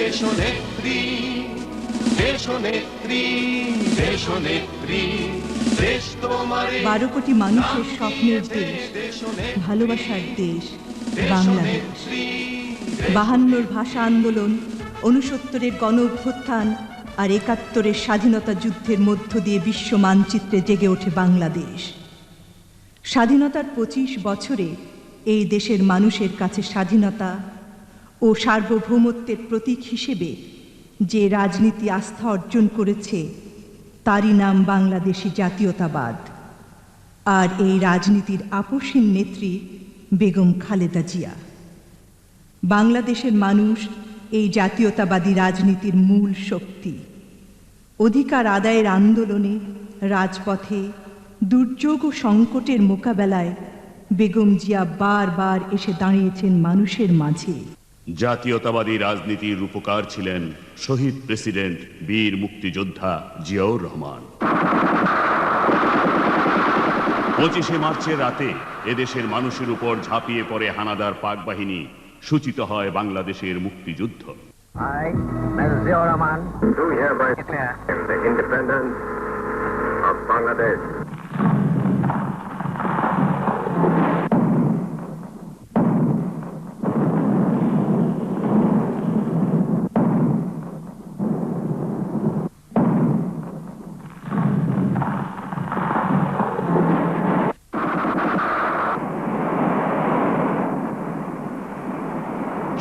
দেশনেত্রী, দেশনেত্রী, দেশনেত্রী, দেশ তোমারে। 12 কোটি মানুষের স্বপ্নের দেশ, ভালোবাসার দেশ বাংলাদেশ। 52 ভাষা আন্দোলন, 69 গণ অভ্যুত্থান আর 71 স্বাধীনতা যুদ্ধের মধ্য দিয়ে বিশ্ব মানচিত্রে জেগে ওঠে বাংলাদেশ। স্বাধীনতার 25 বছরে এই দেশের মানুষের কাছে স্বাধীনতা ও সার্বভৌমত্বের প্রতীক হিসেবে যে রাজনীতি আস্থা অর্জন করেছে তারই নাম বাংলাদেশী জাতীয়তাবাদ। আর এই রাজনীতির আপসীন নেত্রী বেগম খালেদা জিয়া। বাংলাদেশের মানুষ এই জাতীয়তাবাদী রাজনীতির মূল শক্তি। অধিকার আদায়ের আন্দোলনে, রাজপথে, দুর্যোগ ও সংকটের মোকাবেলায় বেগম জিয়া বারবার এসে দাঁড়িয়েছেন মানুষের মাঝে। জাতীয়তাবাদী রাজনীতির রূপকার ছিলেন শহীদ প্রেসিডেন্ট বীর মুক্তিযোদ্ধা জিয়াউর রহমান। 25শে মার্চের রাতে এদেশের মানুষের উপর ঝাঁপিয়ে পড়ে হানাদার পাক বাহিনী, সূচিত হয় বাংলাদেশের মুক্তিযুদ্ধ। I, Mr. Ziaur Rahman, do hereby declare the independence of Bangladesh.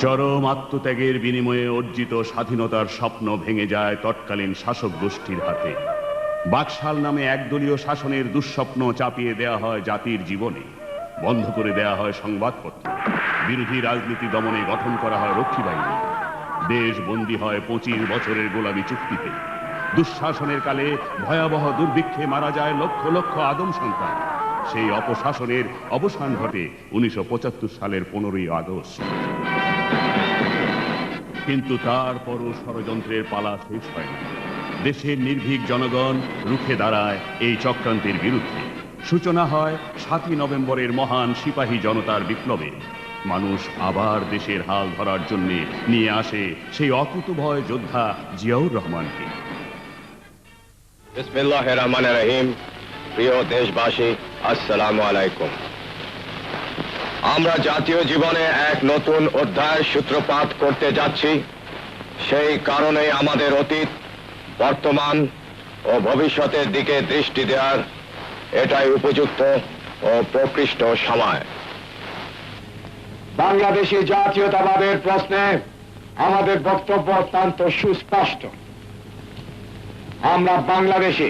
চরম আত্মত্যাগের বিনিময়ে অর্জিত স্বাধীনতার স্বপ্ন ভেঙে যায় তৎকালীন শাসক গোষ্ঠীর হাতে। বাকশাল নামে একদলীয় শাসনের দুঃস্বপ্ন চাপিয়ে দেয়া হয় জাতির জীবনে, বন্ধ করে দেয়া হয় সংবাদপত্র, বিরোধী রাজনীতি দমনে গঠন করা হয় রক্ষী বাহিনী। দেশ বন্দী হয় 25 বছরের গোলামী চুক্তিতে। দুঃশাসনের কালে ভয়াবহ দুর্ভিক্ষে মারা যায় লক্ষ লক্ষ আদম সন্তান। সেই অপশাসনের অবসান ঘটে 1975 সালের 15ই আগস্ট। কিন্তু তারপরও ষড়যন্ত্রের পালা শেষ হয় না। দেশের নির্ভীক জনগণ রুখে দাঁড়ায় এই চক্রান্তের বিরুদ্ধে। সূচনা হয় 7ই নভেম্বরের মহান সিপাহী জনতার বিপ্লবে। মানুষ আবার দেশের হাল ধরার জন্য নিয়ে আসে সেই অকুতভয় যোদ্ধা জিয়াউর রহমানকে। বিসমিল্লাহির রহমানির রহিম। প্রিয় দেশবাসী, আসসালামু আলাইকুম। আমরা জাতীয় জীবনে এক নতুন অধ্যায়ের সূত্রপাত করতে যাচ্ছি। সেই কারণে আমাদের অতীত, বর্তমান ও ভবিষ্যতের দিকে দৃষ্টি দেওয়ার এটাই উপযুক্ত ও প্রকৃষ্ট সময়। বাংলাদেশী জাতীয়তাবাদের প্রশ্নে আমাদের বক্তব্য অত্যন্ত সুস্পষ্ট। আমরা বাংলাদেশী,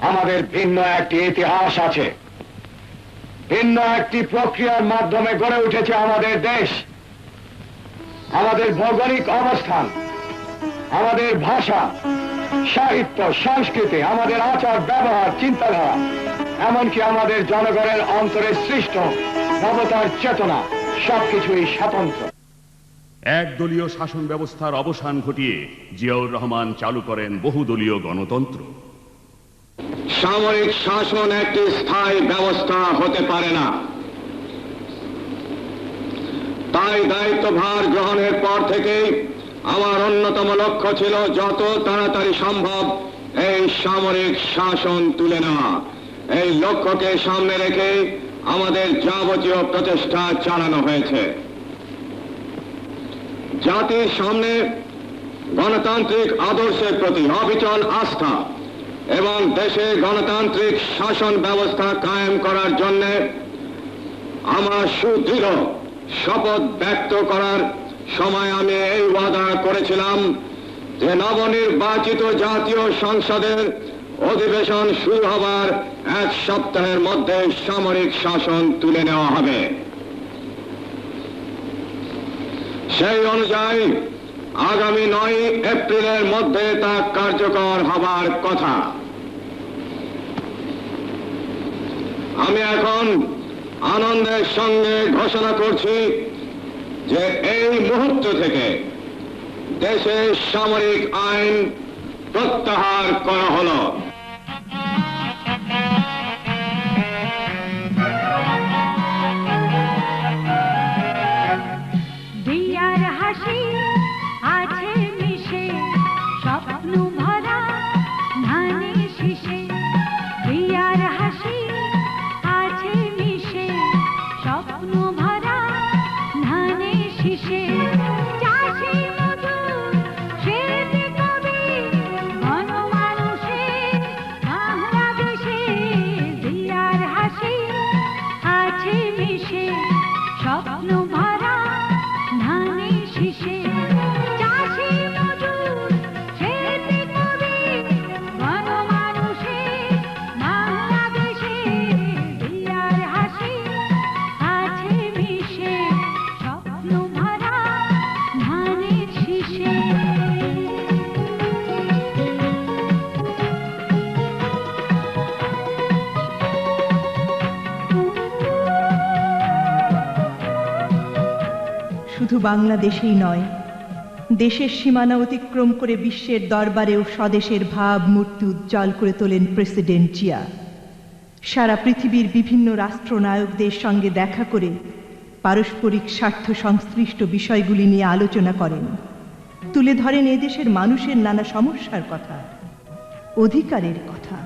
আমাদের ভিন্ন একটি ইতিহাস আছে, ভিন্ন একটি প্রক্রিয়ার মাধ্যমে গড়ে উঠেছে আমাদের দেশ। আমাদের ভৌগোলিক অবস্থান, আমাদের ভাষা, সাহিত্য, সংস্কৃতি, আমাদের আচার ব্যবহার, চিন্তাধারা, এমনকি আমাদের জনগণের অন্তরে সৃষ্ট নবতার চেতনা, সবকিছুই স্বতন্ত্র। একদলীয় শাসন ব্যবস্থার অবসান ঘটিয়ে জিয়াউর রহমান চালু করেন বহুদলীয় গণতন্ত্র। সামরিক শাসন একটি স্থায়ী ব্যবস্থা হতে পারে না। তাই দায়িত্বভার গ্রহণের পর থেকেই আমার অন্যতম লক্ষ্য ছিল যত তাড়াতাড়ি সম্ভব এই সামরিক শাসন তুলে নেওয়া। এই লক্ষ্যকে সামনে রেখে আমাদের যাবতীয় প্রচেষ্টা চালানো হয়েছে। জাতির সামনে গণতান্ত্রিক আদর্শের প্রতি অবিচল আস্থা এবং দেশে গণতান্ত্রিক শাসন ব্যবস্থা কায়েম করার জন্য আমার সুদৃঢ় শপথ ব্যক্ত করার সময় আমি এই ওয়াদা করেছিলাম যে নবনির্বাচিত জাতীয় সংসদের অধিবেশন শুরু হবার 1 সপ্তাহের মধ্যে সামরিক শাসন তুলে নেওয়া হবে। সেই অনুযায়ী আগামী 9 এপ্রিলের মধ্যে তা কার্যকর হবার কথা। আমি এখন আনন্দের সঙ্গে ঘোষণা করছি যে এই মুহূর্ত থেকে দেশে সামরিক আইন প্রত্যাহার করা হলো। দিয়ার হাসি আছে শুধু বাংলাদেশেই নয়, দেশের সীমানা অতিক্রম করে বিশ্বের দরবারেও স্বদেশের ভাব মূর্তি উজ্জ্বল করে তোলেন প্রেসিডেন্ট জিয়া। সারা পৃথিবীর বিভিন্ন রাষ্ট্রনায়কদের সঙ্গে দেখা করে পারস্পরিক স্বার্থ সংশ্লিষ্ট বিষয়গুলি নিয়ে আলোচনা করেন, তুলে ধরেন এদেশের মানুষের নানা সমস্যার কথা, অধিকারের কথা।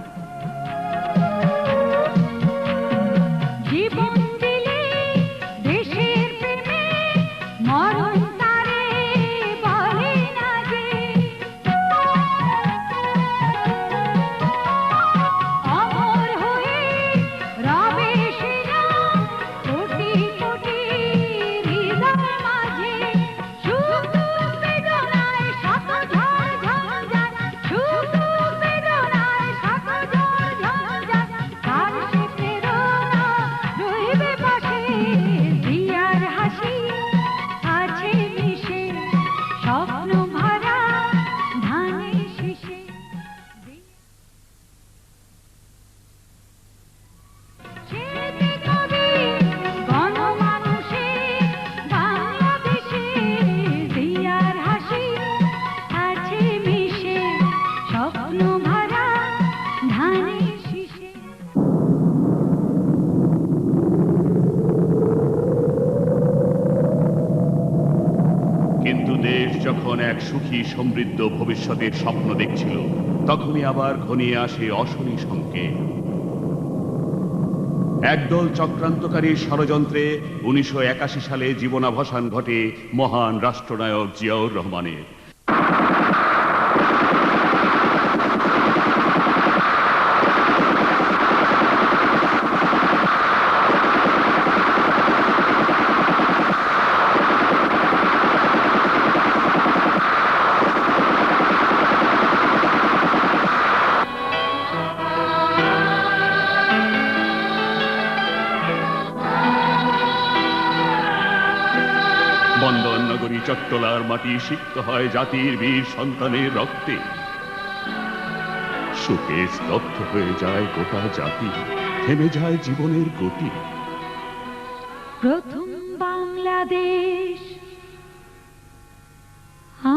কিন্তু দেশ যখন এক সুখী সমৃদ্ধ ভবিষ্যতের স্বপ্ন দেখছিল, তখনই আবার ঘনিয়ে আসে অশনি সংকেত। একদল চক্রান্তকারীর ষড়যন্ত্রে 1981 সালে জীবনাবসান ঘটে মহান রাষ্ট্রনায়ক জিয়াউর রহমানের। বন্দর নগরী চট্টলার মাটি সিক্ত হয় জাতির বীর সন্তানের রক্তে। শোকে স্তব্ধ হয়ে যায় গোটা জাতি, থেমে যায় জীবনের গতি। প্রথম বাংলাদেশ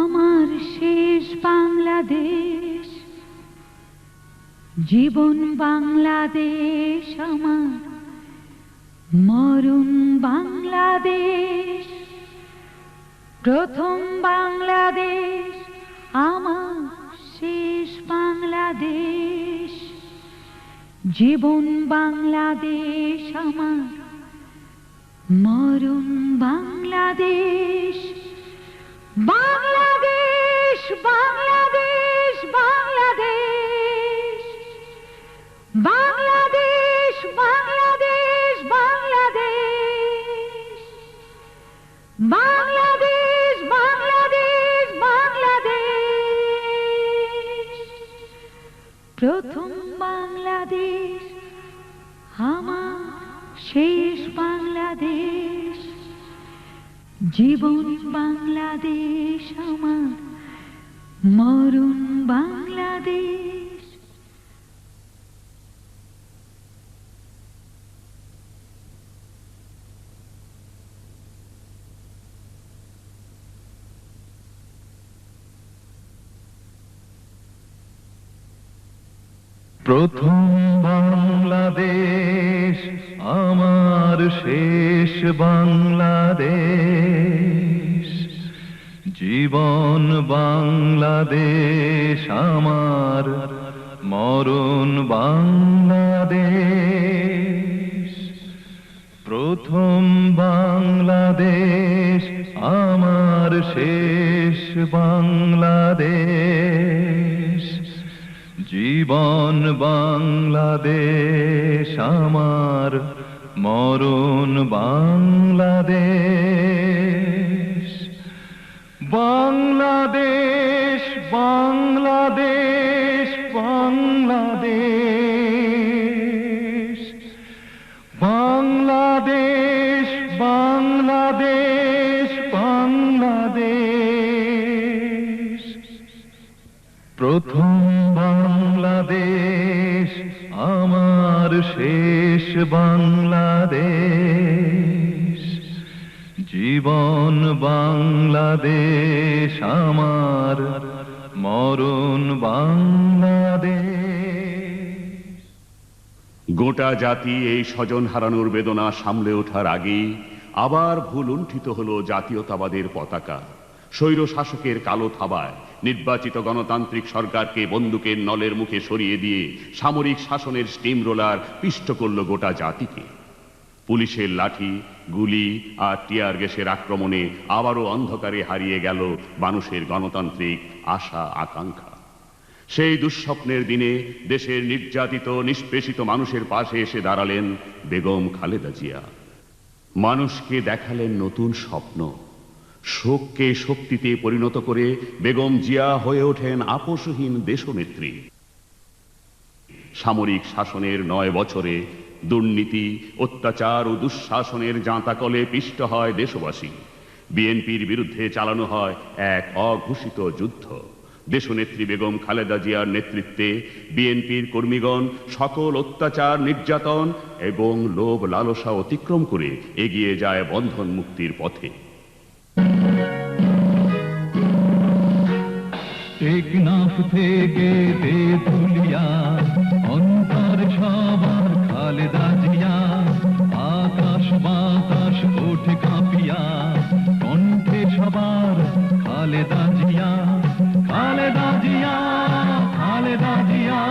আমার শেষ বাংলাদেশ, জীবন বাংলাদেশ আমার, মরণ বাংলাদেশ। প্রথম বাংলাদেশ আমার শেষ বাংলাদেশ, জীবন বাংলাদেশ আমার, মরণ বাংলাদেশ। বাংলাদেশ বাংলাদেশ বাংলাদেশ, বাংলাদেশ বাংলাদেশ বাংলাদেশ, বাংলাদেশ বাংলাদেশ বাংলাদেশ। প্রথম বাংলাদেশ আমার শেষ বাংলাদেশ, জীবন বাংলাদেশ আমার, মরণ বাংলাদেশ। প্রথম বাংলাদেশ আমার শেষ বাংলাদেশ, জীবন বাংলাদেশ আমার, মরণ বাংলাদেশ। প্রথম বাংলাদেশ আমার শেষ বাংলাদেশ, জীবন বাংলাদেশ আমার, মরণ বাংলাদেশ। বাংলাদেশ বাংলাদেশ বাংলাদেশ, বাংলাদেশ বাংলাদেশ বাংলাদেশ। প্রথম বাংলাদেশ আমার শেষ বাংলাদেশ, জীবন বাংলাদেশ আমার, মরণ বাংলাদেশ। গোটা জাতি এই স্বজন হারানোর বেদনা সামলে ওঠার আগেই আবার ভুলুণ্ঠিত হল জাতীয়তাবাদের পতাকা। স্বৈর শাসকের কালো থাবায় নির্বাচিত গণতান্ত্রিক সরকারকে বন্দুকের নলের মুখে সরিয়ে দিয়ে সামরিক শাসনের স্টিম রোলার পিষ্ট করল গোটা জাতিকে। পুলিশের লাঠি, গুলি আর টিয়ার গ্যাসের আক্রমণে আবারও অন্ধকারে হারিয়ে গেল মানুষের গণতান্ত্রিক আশা আকাঙ্ক্ষা। সেই দুঃস্বপ্নের দিনে দেশের নির্যাতিত নিষ্পেষিত মানুষের পাশে এসে দাঁড়ালেন বেগম খালেদা জিয়া। মানুষকে দেখালেন নতুন স্বপ্ন। শোককে শক্তিতে পরিণত করে বেগম জিয়া হয়ে ওঠেন আপোষহীন দেশনেত্রী। সামরিক শাসনের 9 বছরে দুর্নীতি, অত্যাচার ও দুঃশাসনের জাঁতাকলে পিষ্ট হয় দেশবাসী। বিএনপির বিরুদ্ধে চালানো হয় এক অঘোষিত যুদ্ধ। দেশনেত্রী বেগম খালেদা জিয়ার নেতৃত্বে বিএনপির কর্মীগণ সকল অত্যাচার, নির্যাতন এবং লোভ লালসা অতিক্রম করে এগিয়ে যায় বন্ধন মুক্তির পথে। টেকনাফ থেকে তেঁতুলিয়া, অন্তর সবার খালেদা জিয়া। আকাশ বাতাস ওঠে কাঁপিয়া, কণ্ঠে সবার খালেদা জিয়া। খালেদা জিয়া, খালেদা জিয়া,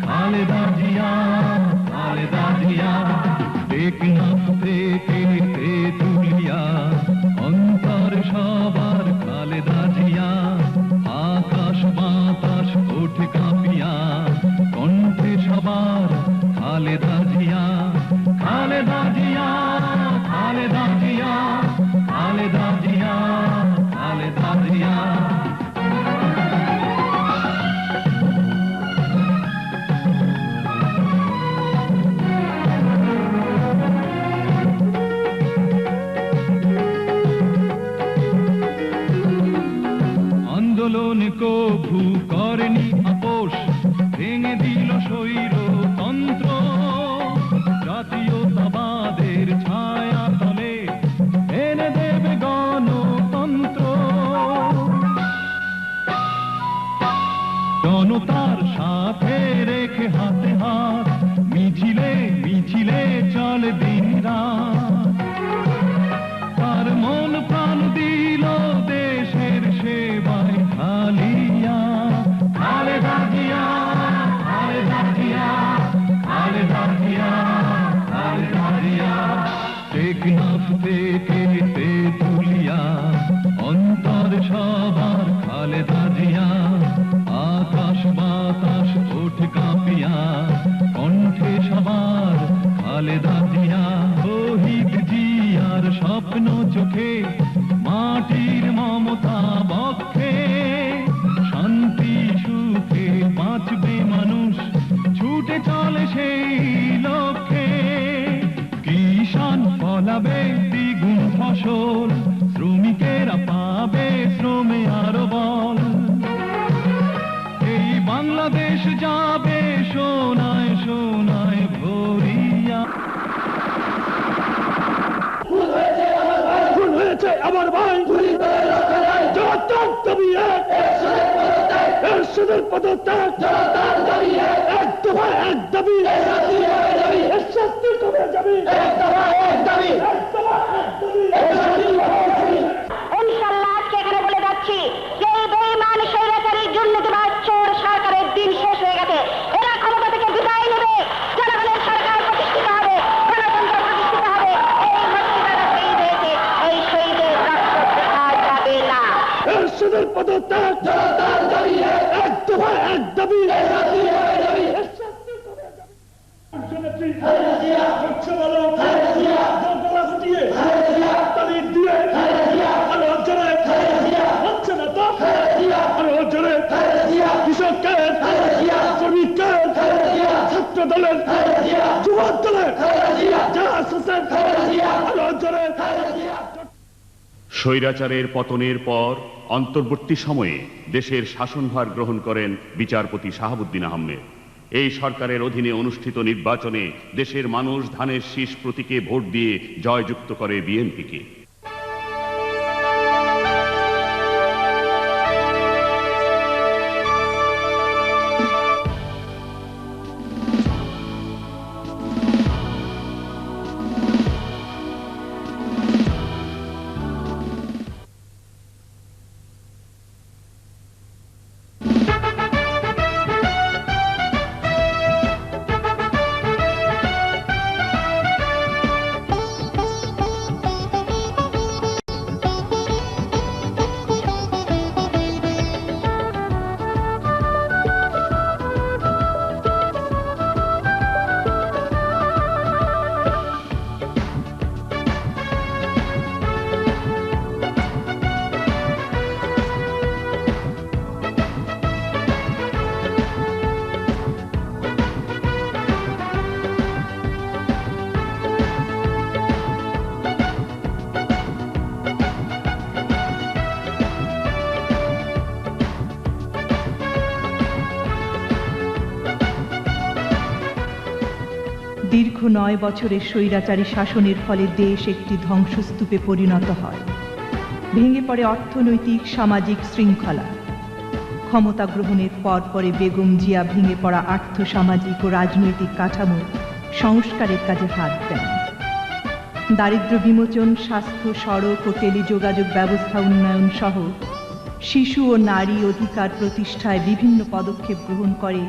খালেদা জিয়া, খালেদা জিয়া। টেকনাফ থেকে তেঁতুলিয়া, অন্তর সবার খালেদা জিয়া। আকাশ বাতাস ওঠে কাঁপিয়া, কণ্ঠে সবার খালেদা জিয়া। খালেদা জিয়া, খালেদা জিয়া, খালেদা জিয়া, খালেদা জিয়া। আন্দোলন কভু করেনি আপোষ, ভেঙে দিল স্বৈরতন্ত্র। জাতীয়তাবাদের ছায়া তলে এনে দেবে গণতন্ত্র। জনতার সাথে রেখে হাতে হাত, মিছিলে মিছিলে চলে দিন রাত। তার মন প্রাণ দিল দেশের সেবায় ঢালিয়া। খালেদা জিয়া, খালেদা জিয়া, খালেদা জিয়া, খালেদা জিয়া। টেকনাফ থেকে তেঁতুলিয়া, অন্তর সবার খালেদা জিয়া। আকাশ বাতাস ওঠে কাঁপিয়া, কণ্ঠে সবার খালেদা জিয়া। শহীদ জিয়ার স্বপ্ন চোখে, মাটির মমতা বক্ষে। শান্তি সুখে বাঁচবে মানুষ, ছুটে চলে সেই লক্ষ্যে। কিষান ফলাবে দ্বিগুণ ফসল, শ্রমিকেরা পাবে শ্রমে আরো বল। এই বাংলাদেশ যাবে সোনায় সোনায় ভরিয়া। আমার ভাই এরশাদের পদত্যাগ, এক দফা এক দাবি, শাস্তির কবে যাবি। ইনশাআল্লাহ আজকে এখানে বলে যাচ্ছি যে এই বেঈমান স্বৈরাচারী দুর্নীতিবাজ চোর সরকারের দিন শেষ হয়ে গেছে। এরা ক্ষমতা থেকে বিদায় নেবে, জনগণের সরকার প্রতিষ্ঠিত হবে, গণতন্ত্র প্রতিষ্ঠিত হবে। এই মুক্তিদাতা শহীদ হয়েছে, এই শহীদের রক্ত বৃথা যাবে না। এরশাদের পদত্যাগ, এক দফা এক দাবি, কৃষকের, শ্রমিকের, ছাত্র দলের, যুবক দলের, স্বৈরাচারের পতনের পর অন্তর্বর্তী সময়ে দেশের শাসনভার গ্রহণ করেন বিচারপতি শাহাবুদ্দিন আহমেদ। এই সরকারের অধীনে অনুষ্ঠিত নির্বাচনে দেশের মানুষ ধানের শীষ প্রতীকে ভোট দিয়ে জয়যুক্ত করে বিএনপিকে। 9 বছরের স্বৈরাচারী শাসনের ফলে দেশ একটি ধ্বংসস্তূপে পরিণত হয়। ভেঙে পড়ে অর্থনৈতিক সামাজিক শৃঙ্খলা। ক্ষমতা গ্রহণের পরে বেগম জিয়া ভেঙে পড়া আর্থসামাজিক ও রাজনৈতিক কাঠামো সংস্কারের কাজে হাত দেন। দারিদ্র্য বিমোচন, স্বাস্থ্য, সড়ক ও টেলিযোগাযোগ ব্যবস্থা উন্নয়ন সহ শিশু ও নারী অধিকার প্রতিষ্ঠায় বিভিন্ন পদক্ষেপ গ্রহণ করে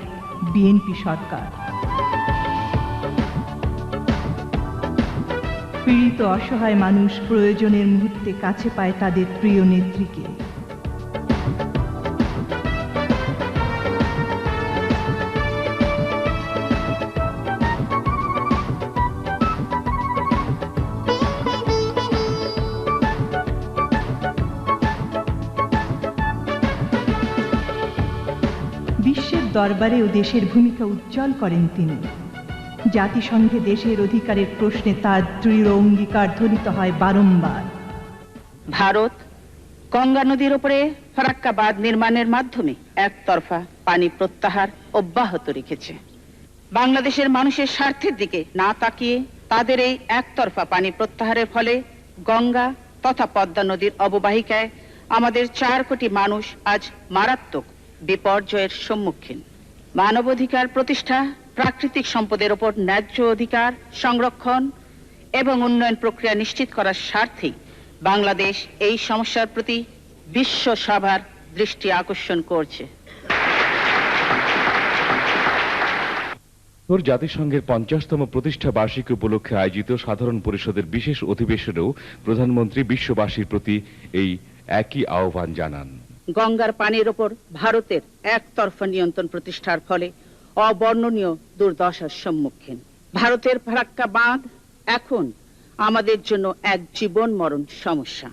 বিএনপি সরকার। পীড়িত অসহায় মানুষ প্রয়োজনের মুহূর্তে কাছে পায় তাদের প্রিয় নেত্রীকে। বিশ্বের দরবারেও দেশের ভূমিকা উজ্জ্বল করেন তিনি। জাতিসংঘে দেশের অধিকারের প্রশ্নে তার দৃঢ় অঙ্গীকার ধ্বনিত হয় বারংবার। ভারত গঙ্গা নদীর উপরে ফারাক্কা বাঁধ নির্মাণের মাধ্যমে একতরফা পানি প্রত্যাহার অব্যাহত রেখেছে। বাংলাদেশের মানুষের স্বার্থের দিকে না তাকিয়ে তাদের এই একতরফা পানি প্রত্যাহারের ফলে গঙ্গা তথা পদ্মা নদীর অববাহিকায় আমাদের 4 কোটি মানুষ আজ মারাত্মক বিপর্যয়ের সম্মুখীন। মানবাধিকার প্রতিষ্ঠা, প্রাকৃতিক সম্পদের উপর ন্যায্য অধিকার সংরক্ষণ এবং উন্নয়ন প্রক্রিয়া নিশ্চিত করার স্বার্থে বাংলাদেশ এই সমস্যার প্রতি বিশ্ব সভার দৃষ্টি আকর্ষণ করছে। জাতিসংঘের 50তম প্রতিষ্ঠা বার্ষিকী উপলক্ষে আয়োজিত সাধারণ পরিষদের বিশেষ অধিবেশনেও প্রধানমন্ত্রী বিশ্ববাসীর প্রতি এই একই আহ্বান জানান। গঙ্গার পানির ওপর ভারতের একতরফা নিয়ন্ত্রণ প্রতিষ্ঠার ফলে অবর্ণনীয় দুর্দশার সম্মুখীন। ভারতের ফারাক্কা বাঁধ এখন আমাদের জন্য এক জীবন মরণ সমস্যা।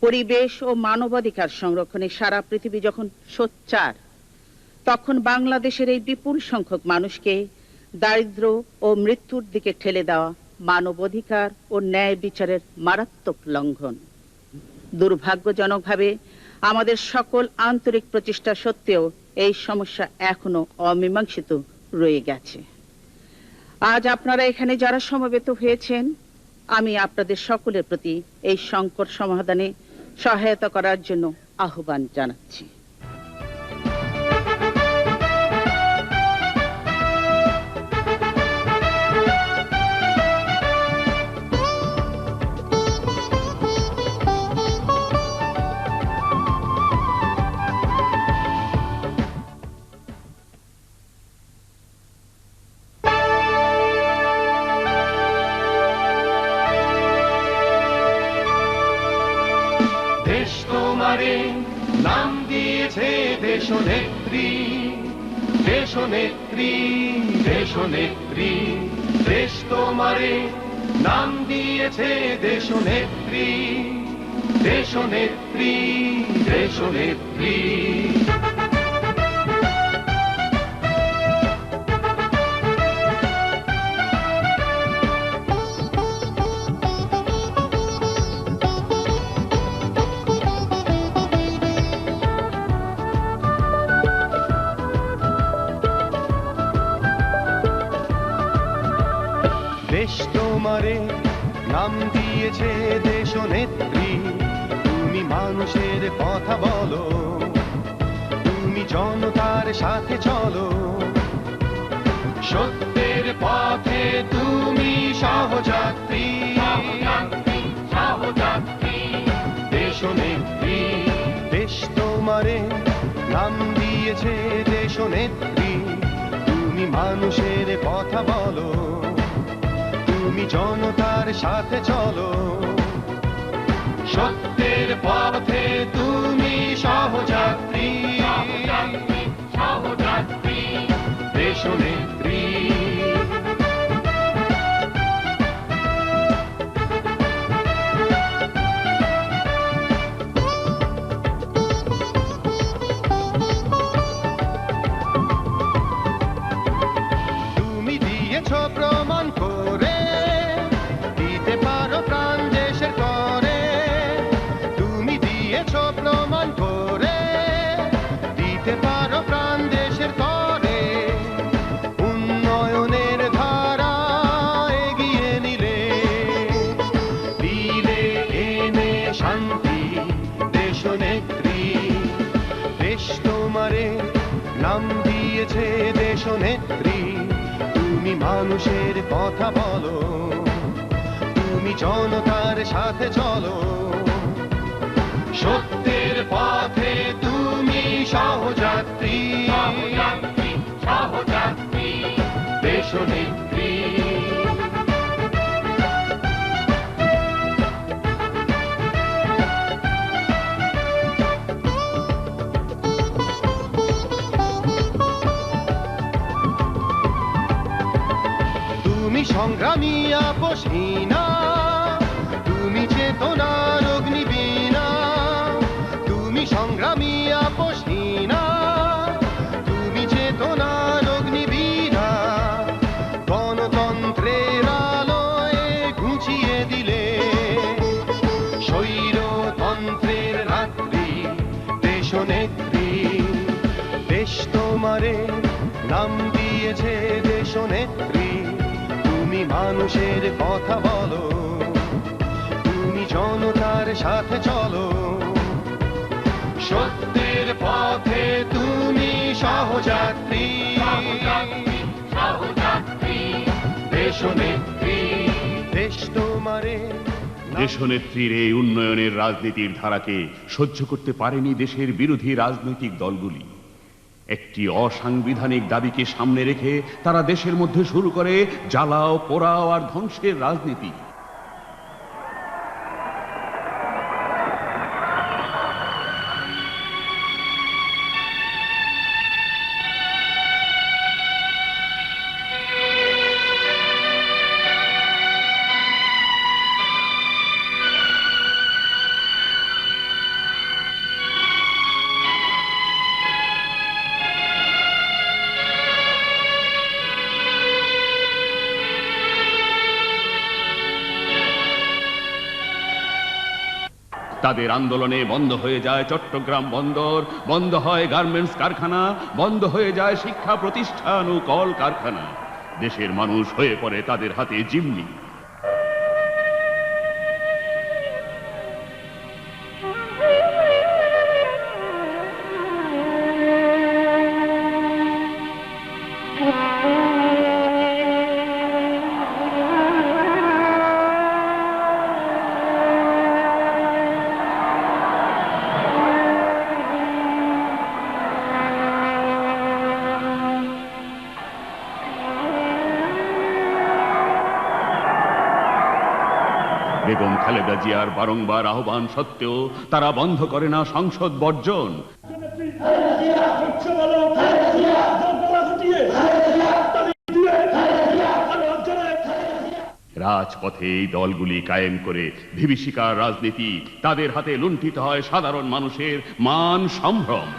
পরিবেশ ও মানবাধিকার সংরক্ষণে সারা পৃথিবী যখন সোচ্চার, তখন বাংলাদেশের এই বিপুল সংখ্যক মানুষকে দারিদ্র্য ও মৃত্যুর দিকে ঠেলে দেওয়া মানবাধিকার ও ন্যায় বিচারের মারাত্মক লঙ্ঘন। দুর্ভাগ্যজনকভাবে আমাদের সকল আন্তরিক প্রচেষ্টা সত্ত্বেও এই সমস্যা এখনো অমীমাংসিত রয়ে গেছে। আজ আপনারা এখানে যারা সমবেত হয়েছেন, আমি আপনাদের সকলের প্রতি এই সংকট সমাধানে সহায়তা করার জন্য আহ্বান জানাচ্ছি। নাম দিয়েছে দেশনেত্রী, দেশনেত্রী, দেশনেত্রী। দেশ তোমারে নাম দিয়েছে দেশনেত্রী, দেশনেত্রী, দেশনেত্রী। দেশ তোমারে নাম দিয়েছে দেশনেত্রী, তুমি মানুষের কথা বলো, তুমি জনতার সাথে চলো, সত্যের পথে তুমি সহযাত্রী, সহযাত্রী। দেশনেত্রী, দেশ তোমারে নাম দিয়েছে দেশনেত্রী, তুমি মানুষের কথা বলো, তুমি জনতার সাথে চলো, সত্যের পথে তুমি সহযাত্রী, সহযাত্রী। দেশনেত্রী, তুমি দিয়েছ প্রমাণ করে, দিতে পারো প্রাণ দেশের করে, তুমি দিয়েছ প্রমাণ করে, তোমারে নাম দিয়েছে দেশনেত্রী, তুমি মানুষের কথা বলো, তুমি জনতার সাথে চলো, সত্যের পথে তুমি সহযাত্রী, সহযাত্রী দেশনেত্রী। সংগ্রামী আপসহীনা, তুমি চেতনার অগ্নিবীণা, তুমি সংগ্রামী আপসহীনা, তুমি চেতনার অগ্নিবীণা, গণতন্ত্রের আলোয় ঘুচিয়ে দিলে স্বৈরতন্ত্রের রাত্রি, দেশনেত্রী। দেশ তোমারে নাম দিয়েছে দেশনেত্রী, তুমি মানুষের কথা বলো, তুমি জনতার সাথে চলো, সত্যের পথে তুমি সহযাত্রী, সহযাত্রী দেশনেত্রী। দেশ তোমারে দেশনেত্রীর এই উন্নয়নের রাজনীতির ধারাকে সহ্য করতে পারেনি দেশের বিরোধী রাজনৈতিক দলগুলি। একটি অসাংবিধানিক দাবিকে সামনে রেখে তারা দেশের মধ্যে শুরু করে জ্বালাও পোড়াও আর ধ্বংসের রাজনীতি। তাদের আন্দোলনে বন্ধ হয়ে যায় চট্টগ্রাম বন্দর, বন্ধ হয় গার্মেন্টস কারখানা, বন্ধ হয়ে যায় শিক্ষা প্রতিষ্ঠান ও কল কারখানা। দেশের মানুষ হয়ে পড়ে তাদের হাতে জিম্মি। বেগম খালেদা জিয়ার বারংবার আহ্বান সত্ত্বেও তারা বন্ধ করে না সংসদ বর্জন। রাজপথে এই দলগুলি কায়েম করে বিভীষিকার রাজনীতি, তাদের হাতে লুণ্ঠিত হয় সাধারণ মানুষের মান সম্ভ্রম।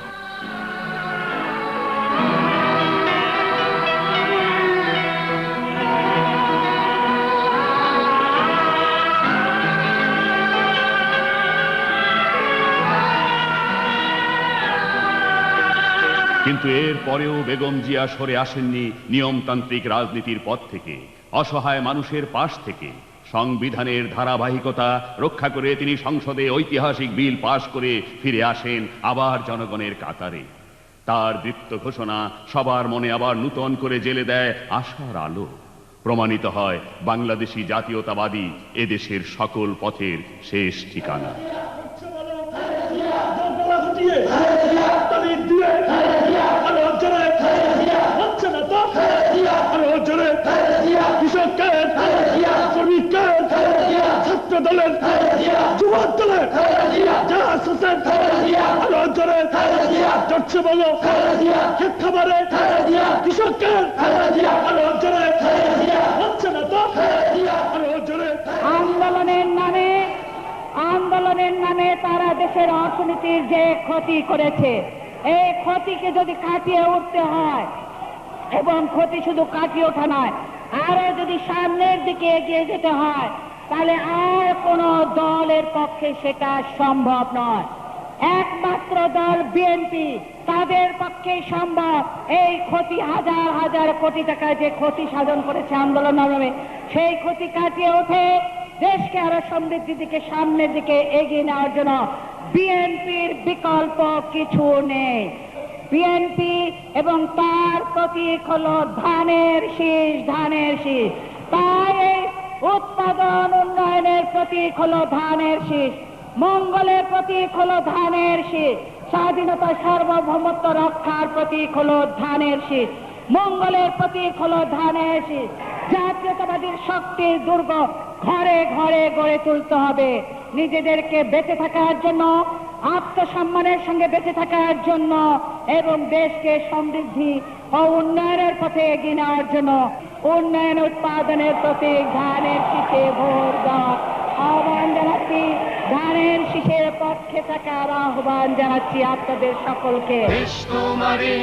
কিন্তু এর পরেও বেগম জিয়া সরে আসেননি নিয়মতান্ত্রিক রাজনীতির পথ থেকে, অসহায় মানুষের পাশ থেকে। সংবিধানের ধারাবাহিকতা রক্ষা করে তিনি সংসদে ঐতিহাসিক বিল পাশ করে ফিরে আসেন আবার জনগণের কাতারে। তার দৃপ্ত ঘোষণা সবার মনে আবার নূতন করে জ্বেলে দেয় আশার আলো। প্রমাণিত হয় বাংলাদেশী জাতীয়তাবাদী এদেশের সকল পথের শেষ ঠিকানা। কৃষকের, শ্রমিকের, ছাত্র দলের, যুবক দলের, শিক্ষাবারে কৃষকের আন্দোলনের নামে তারা দেশের অর্থনীতির যে ক্ষতি করেছে, এই ক্ষতিকে যদি কাটিয়ে উঠতে হয়, এবং ক্ষতি শুধু কাটিয়ে ওঠা নয়, আরো যদি সামনের দিকে এগিয়ে যেতে হয়, তাহলে আর কোন দলের পক্ষে সেটা সম্ভব নয়। একমাত্র দল বিএনপি, তাদের পক্ষে সম্ভব এই ক্ষতি, হাজার হাজার কোটি টাকায় যে ক্ষতি সাধন করেছে আন্দোলন নামে, সেই ক্ষতি কাটিয়ে ওঠে দেশকে আরো সমৃদ্ধির দিকে সামনের দিকে এগিয়ে নেওয়ার জন্য বিএনপির বিকল্প কিছু নেই। বিএনপি এবং তার প্রতীক হলো ধানের শীষ, ধানের শীষ। তাই এই উৎপাদন উন্নয়নের প্রতীক হলো ধানের শীষ, মঙ্গলের প্রতীক হলো ধানের শীষ, স্বাধীনতা সার্বভৌমত্ব রক্ষার প্রতীক হলো ধানের শীষ, মঙ্গলের প্রতীক হলো ধানের শীষ। জাতীয়তাবাদীর শক্তির দুর্গ ঘরে ঘরে গড়ে তুলতে হবে। নিজেদেরকে বেঁচে থাকার জন্য, আত্মসম্মানের সঙ্গে বেঁচে থাকার জন্য এবং দেশকে সমৃদ্ধি ও উন্নয়নের পথে এগিয়ে নেওয়ার জন্য উন্নয়ন উৎপাদনের প্রতীক ধানের শীষে ভোট দেওয়ার আহ্বান জানাচ্ছি। ধানের শীষের পক্ষে থাকার আহ্বান জানাচ্ছি আপনাদের সকলকে। দেশ তোমারে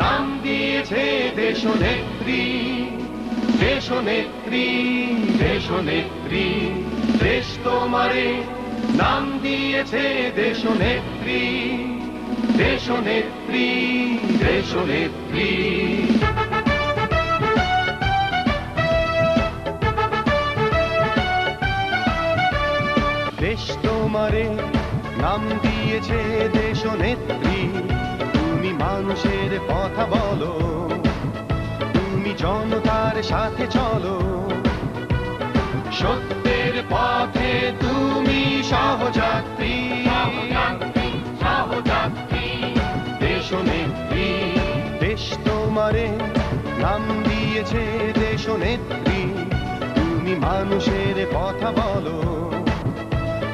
নাম দিয়েছে দেশনেত্রী, দেশনেত্রী, দেশনেত্রী। দেশ তোমারে নাম দিয়েছে দেশনেত্রী, দেশনেত্রী, দেশনেত্রী। দেশ তোমারে নাম দিয়েছে দেশনেত্রী, তুমি মানুষের কথা বলো, তুমি জনতার সাথে চলো, সত্যের পথে তুমি সহযাত্রী, সহযাত্রী, দেশনেত্রী। দেশ তোমারে নাম দিয়েছে দেশনেত্রী, তুমি মানুষের কথা বলো,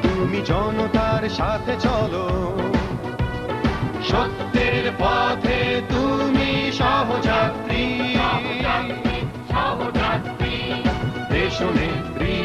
তুমি জনতার সাথে চলো, সত্যের পথে তুমি সহযাত্রী, সহযাত্রী, দেশনেত্রী।